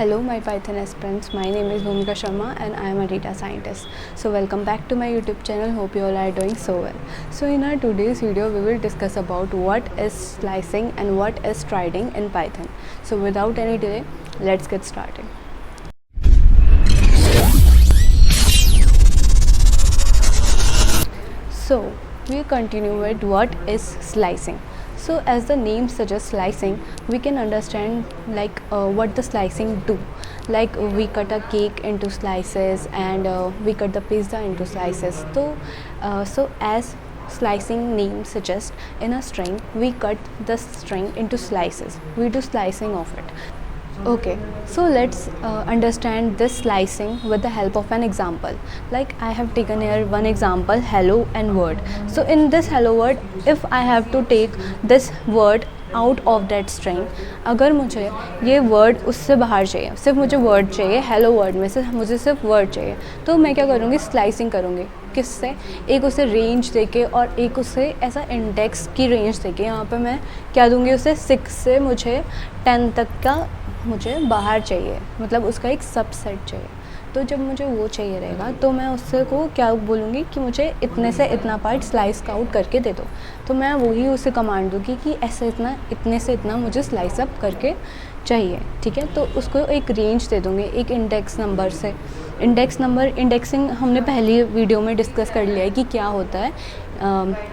Hello my Python aspirants, my name is Bhumika Sharma and I am a data scientist. So welcome back to my YouTube channel, hope you all are doing so well. So in our today's video we will discuss about what is slicing and what is striding in Python. So without any delay, let's get started. So we continue with what is slicing. So as the name suggests, slicing, we can understand what the slicing do. Like we cut a cake into slices and we cut the pizza into slices. So as slicing name suggests, in a string we cut the string into slices. We do slicing of it. Okay, so let's understand this slicing with the help of an example. Like I have taken here one example, hello and word. So in this hello word, if I have to take this word out of that string, अगर मुझे ये word उससे बाहर चाहिए, सिर्फ मुझे word चाहिए, hello word में से मुझे सिर्फ वर्ड चाहिए, तो मैं क्या करूँगी, स्लाइसिंग करूँगी. किससे? एक उसे रेंज देके और एक उसे ऐसा इंडेक्स की रेंज देके. यहाँ पे मैं क्या दूँगी उसे, 6 से मुझे 10 तक का मुझे बाहर चाहिए, मतलब उसका एक सबसेट चाहिए. तो जब मुझे वो चाहिए रहेगा तो मैं उससे को क्या बोलूँगी कि मुझे इतने से इतना पार्ट स्लाइस आउट करके दे दो. तो मैं वही उसे कमांड दूँगी कि ऐसे इतना, इतने से इतना मुझे स्लाइस अप करके चाहिए. ठीक है, तो उसको एक रेंज दे दूँगी एक इंडेक्स नंबर से. इंडेक्स नंबर, इंडेक्सिंग हमने पहली वीडियो में डिस्कस कर लिया है कि क्या होता है.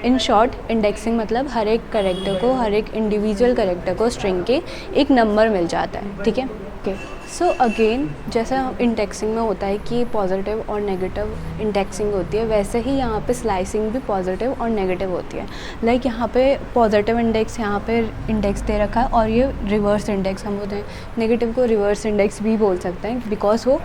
इन शॉर्ट, इंडेक्सिंग मतलब हर एक कैरेक्टर को, हर एक इंडिविजुअल कैरेक्टर को स्ट्रिंग के एक नंबर मिल जाता है. ठीक है, ओके. सो अगेन, जैसा इंडेक्सिंग में होता है कि पॉजिटिव और नेगेटिव इंडेक्सिंग होती है, वैसे ही यहाँ पे स्लाइसिंग भी पॉजिटिव और नेगेटिव होती है. लाइक यहाँ पे पॉजिटिव इंडेक्स यहाँ पे इंडेक्स दे रखा है और ये रिवर्स इंडेक्स हम बोलते हैं. नेगेटिव को रिवर्स इंडेक्स भी बोल सकते हैं बिकॉज वो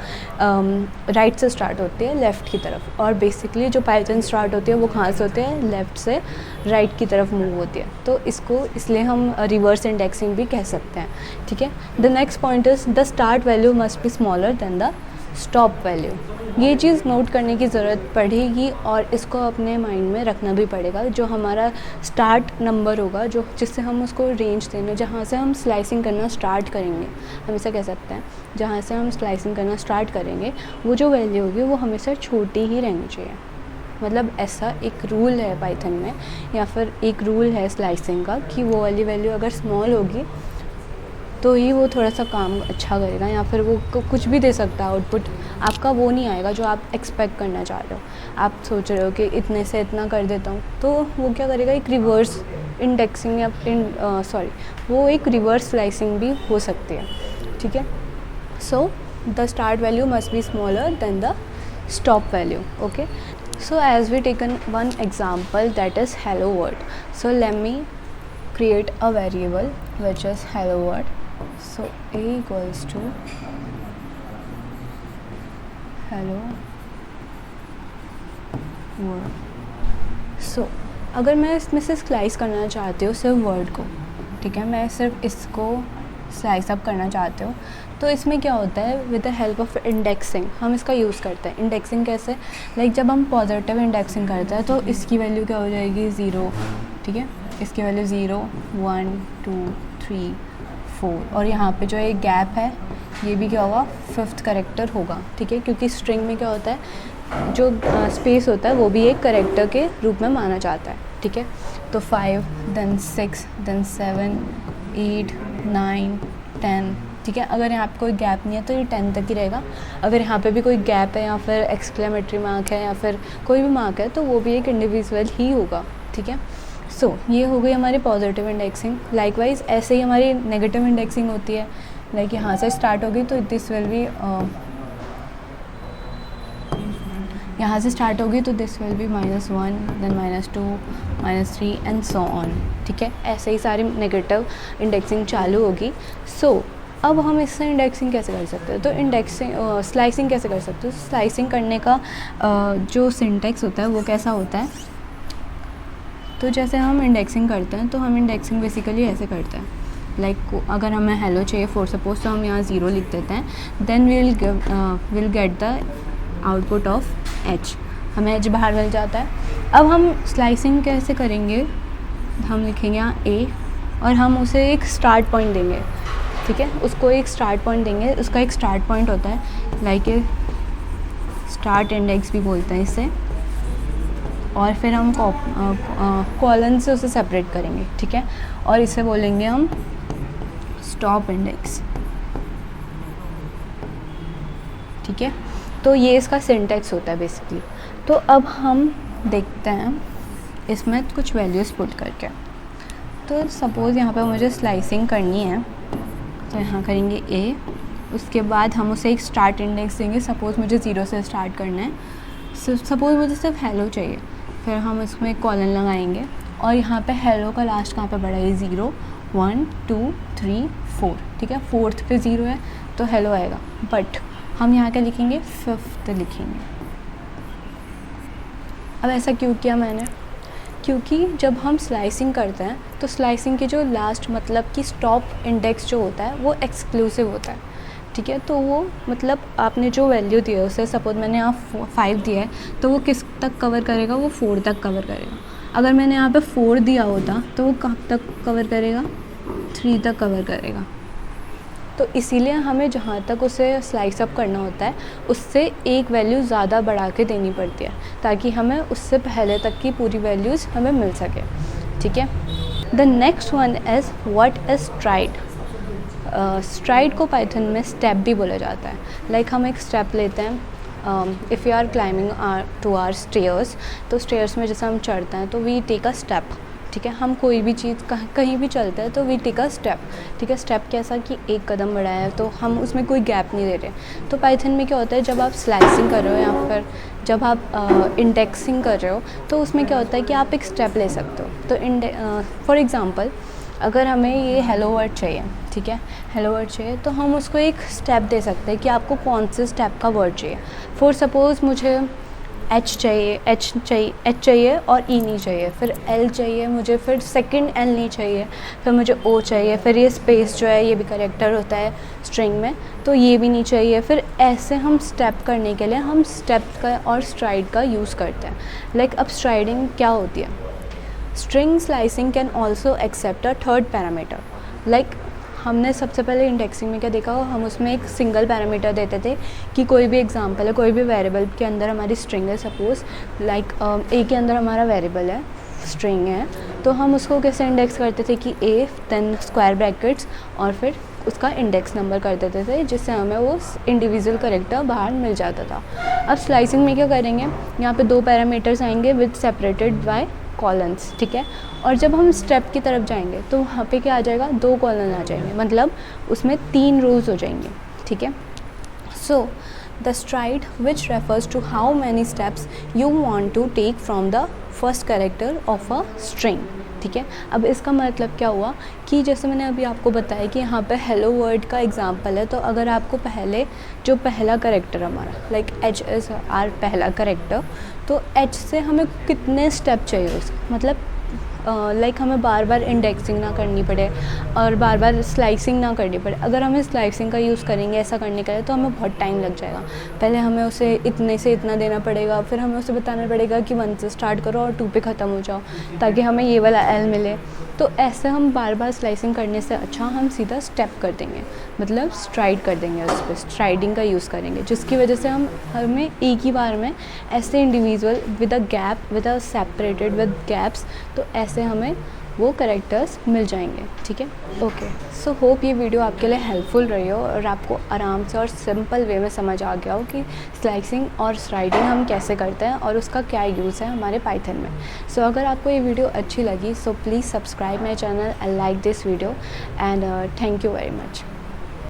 राइट से स्टार्ट होती है लेफ़्ट की तरफ, और बेसिकली जो पाइथन स्टार्ट होती है वो कहाँ से होती है, लेफ़्ट से राइट की तरफ मूव होती है. तो इसको इसलिए हम रिवर्स इंडेक्सिंग भी कह सकते हैं. ठीक है. The next point is the start value must be smaller than the stop value. ये चीज़ नोट करने की ज़रूरत पड़ेगी और इसको अपने माइंड में रखना भी पड़ेगा. जो हमारा स्टार्ट नंबर होगा, जो जिससे हम उसको रेंज देंगे, जहाँ से हम स्लाइसिंग करना स्टार्ट करेंगे, हम ऐसा कह सकते हैं, जहाँ से हम स्लाइसिंग करना स्टार्ट करेंगे वो जो वैल्यू होगी वो हमेशा छोटी ही रहनी चाहिए. मतलब ऐसा एक रूल है पाइथन में, या फिर एक रूल है स्लाइसिंग का कि वो वाली वैल्यू अगर स्मॉल होगी तो ही वो थोड़ा सा काम अच्छा करेगा, या फिर वो कुछ भी दे सकता है. आउटपुट आपका वो नहीं आएगा जो आप एक्सपेक्ट करना चाह रहे हो. आप सोच रहे हो कि इतने से इतना कर देता हूँ, तो वो क्या करेगा, एक रिवर्स इंडेक्सिंग या वो एक रिवर्स स्लाइसिंग भी हो सकती है. ठीक है. So the start value must be smaller than the stop value. Okay. So as we taken one example, that is hello world. So let me create a variable which is hello world. So a equals to hello world. So अगर मैं इसमें से slice करना चाहती हूँ सिर्फ word को, ठीक है, मैं सिर्फ इसको स्लाइस अप करना चाहते हो, तो इसमें क्या होता है, with the help of indexing हम इसका यूज़ करते हैं. इंडेक्सिंग कैसे, लाइक जब हम पॉजिटिव इंडेक्सिंग करते हैं तो इसकी वैल्यू क्या हो जाएगी, 0. ठीक है, इसकी वैल्यू 0, 1, 2, 3, 4, और यहाँ पे जो एक गैप है ये भी क्या होगा, 5th कैरेक्टर होगा. ठीक है, क्योंकि स्ट्रिंग में क्या होता है, जो स्पेस होता है वो भी एक कैरेक्टर के रूप में माना जाता है. ठीक है, तो 5, देन 6, देन 7, 8, 9, 10. ठीक है, अगर यहाँ पे कोई गैप नहीं है तो ये 10 तक ही रहेगा. अगर यहाँ पे भी कोई गैप है या फिर एक्सक्लेमेटरी मार्क है या फिर कोई भी मार्क है तो वो भी एक इंडिविजुअल ही होगा. ठीक है. सो ये हो गई हमारी पॉजिटिव इंडेक्सिंग. लाइकवाइज ऐसे ही हमारी नेगेटिव इंडेक्सिंग होती है. लाइक यहाँ से स्टार्ट होगी तो दिस विल बी, यहाँ से स्टार्ट होगी तो this will be -1, then -2, -3 and so on. ठीक है, ऐसे ही सारी नेगेटिव इंडेक्सिंग चालू होगी. सो अब हम इससे इंडेक्सिंग कैसे कर सकते हैं, तो इंडेक्सिंग स्लाइसिंग कैसे कर सकते हो. स्लाइसिंग करने का जो सिंटेक्स होता है वो कैसा होता है, तो जैसे हम इंडेक्सिंग करते हैं तो हम इंडेक्सिंग बेसिकली ऐसे करते हैं. लाइक अगर हमें हेलो चाहिए फॉर सपोज, तो हम यहाँ 0 लिख देते हैं, then will get the output of H. हमें एच बाहर मिल जाता है. अब हम स्लाइसिंग कैसे करेंगे, हम लिखेंगे यहाँ ए और हम उसे एक स्टार्ट पॉइंट देंगे. ठीक है, उसको एक स्टार्ट पॉइंट देंगे, उसका एक स्टार्ट पॉइंट होता है, लाइक ए स्टार्ट इंडेक्स भी बोलते हैं इसे, और फिर हम कॉलन से उसे सेपरेट करेंगे, ठीक है, और इसे बोलेंगे हम स्टॉप इंडेक्स, ठीक है। तो ये इसका सिंटैक्स होता है बेसिकली। तो अब हम देखते हैं इसमें कुछ वैल्यूज़ पुट करके। तो सपोज़ यहाँ पे मुझे स्लाइसिंग करनी है, तो यहाँ करेंगे ए, उसके बाद हम उसे एक स्टार्ट इंडेक्स देंगे, सपोज़ मुझे 0 से स्टार्ट करना है, सपोज़ मुझे सिर्फ हेलो चाहिए, फिर हम इसमें एक कॉलन लगाएंगे और यहाँ पे हेलो का लास्ट कहाँ पे पड़ा है, 0 1 2 3 4, ठीक है, 4th पे 0 है तो हेलो आएगा, बट हम यहाँ क्या लिखेंगे, 5th लिखेंगे। अब ऐसा क्यों किया मैंने, क्योंकि जब हम स्लाइसिंग करते हैं तो स्लाइसिंग की जो लास्ट मतलब कि स्टॉप इंडेक्स जो होता है वो एक्सक्लूसिव होता है, ठीक है। तो वो मतलब आपने जो वैल्यू दी है उसे, सपोज मैंने यहाँ 5 दिया है तो वो किस तक कवर करेगा, वो 4 तक कवर करेगा। अगर मैंने यहाँ पे 4 दिया होता तो वो कब तक कवर करेगा, 3 तक कवर करेगा। तो इसीलिए हमें जहाँ तक उसे स्लाइस अप करना होता है उससे एक वैल्यू ज़्यादा बढ़ा के देनी पड़ती है, ताकि हमें उससे पहले तक की पूरी वैल्यूज़ हमें मिल सके, ठीक है। The next one is what is STRIDE. STRIDE को पाइथन में स्टेप भी बोला जाता है। लाइक हम एक स्टेप लेते हैं, if you are climbing to our stairs, तो स्टेयर्स में जैसे हम चढ़ते हैं तो वी टेक अ स्टेप, ठीक है। हम कोई भी चीज़ कहीं भी चलते हैं तो वी टेक अ स्टेप, ठीक है। स्टेप कैसा कि एक कदम बढ़ाया है तो हम उसमें कोई गैप नहीं दे रहे। तो पाइथन में क्या होता है, जब आप स्लाइसिंग कर रहे हो या फिर जब आप इंडेक्सिंग कर रहे हो तो उसमें क्या होता है कि आप एक स्टेप ले सकते हो। तो फॉर एग्ज़ाम्पल अगर हमें ये हेलो वर्ड चाहिए, ठीक है, हेलो वर्ड चाहिए, तो हम उसको एक स्टेप दे सकते हैं कि आपको कौन से स्टेप का वर्ड चाहिए। फॉर सपोज़ मुझे एच चाहिए और ई नहीं चाहिए, फिर एल चाहिए मुझे, फिर सेकंड एल नहीं चाहिए, फिर मुझे ओ चाहिए, फिर ये स्पेस जो है ये भी करेक्टर होता है स्ट्रिंग में तो ये भी नहीं चाहिए। फिर ऐसे हम स्टेप करने के लिए हम स्टेप का और स्ट्राइड का यूज़ करते हैं। लाइक अब स्ट्राइडिंग क्या होती है, string slicing can also accept a third parameter. Like हमने सबसे पहले इंडेक्सिंग में क्या देखा हो, हम उसमें एक सिंगल पैरामीटर देते थे कि कोई भी एग्जांपल है, कोई भी वेरिएबल के अंदर हमारी स्ट्रिंग है, सपोज़ लाइक ए के अंदर हमारा वेरिएबल है, स्ट्रिंग है, तो हम उसको कैसे इंडेक्स करते थे कि ए देन स्क्वायर ब्रैकेट्स और फिर उसका इंडेक्स नंबर कर देते थे, जिससे हमें वो इंडिविजुअल कैरेक्टर बाहर मिल जाता था। अब स्लाइसिंग में क्या करेंगे, यहाँ पे 2 पैरामीटर्स आएंगे विद सेपरेटेड बाय कॉलन्स, ठीक है। और जब हम स्टेप की तरफ जाएंगे तो वहाँ पे क्या आ जाएगा, 2 कॉलन आ जाएंगे, मतलब उसमें 3 रोज़ हो जाएंगे, ठीक है। So the stride which refers to how many steps you want to take from the first character of a string, ठीक है। अब इसका मतलब क्या हुआ कि जैसे मैंने अभी आपको बताया कि यहाँ पे हेलो वर्ड का एग्जांपल है, तो अगर आपको पहले जो पहला कैरेक्टर हमारा लाइक एच इज़ आर पहला कैरेक्टर, तो एच से हमें कितने स्टेप चाहिए उसके, मतलब लाइक हमें बार बार इंडेक्सिंग ना करनी पड़े और बार बार स्लाइसिंग ना करनी पड़े। अगर हमें स्लाइसिंग का यूज़ करेंगे ऐसा करने के लिए तो हमें बहुत टाइम लग जाएगा। पहले हमें उसे इतने से इतना देना पड़ेगा, फिर हमें उसे बताना पड़ेगा कि 1 से स्टार्ट करो और 2 पे ख़त्म हो जाओ ताकि हमें ये वाला एल मिले। तो ऐसे हम बार बार स्लाइसिंग करने से अच्छा हम सीधा स्टेप कर देंगे, मतलब स्ट्राइड कर देंगे, उस पर स्ट्राइडिंग का यूज़ करेंगे, जिसकी वजह से हमें एक ही बार में ऐसे individual with a gap, with a separated with gaps, तो ऐसे हमें वो कैरेक्टर्स मिल जाएंगे, ठीक है। ओके, सो होप ये वीडियो आपके लिए हेल्पफुल रही हो और आपको आराम से और सिंपल वे में समझ आ गया हो कि स्लाइसिंग और स्ट्राइडिंग हम कैसे करते हैं और उसका क्या यूज़ है हमारे पाइथन में। सो अगर आपको ये वीडियो अच्छी लगी so please subscribe my channel and like this video and thank you very much.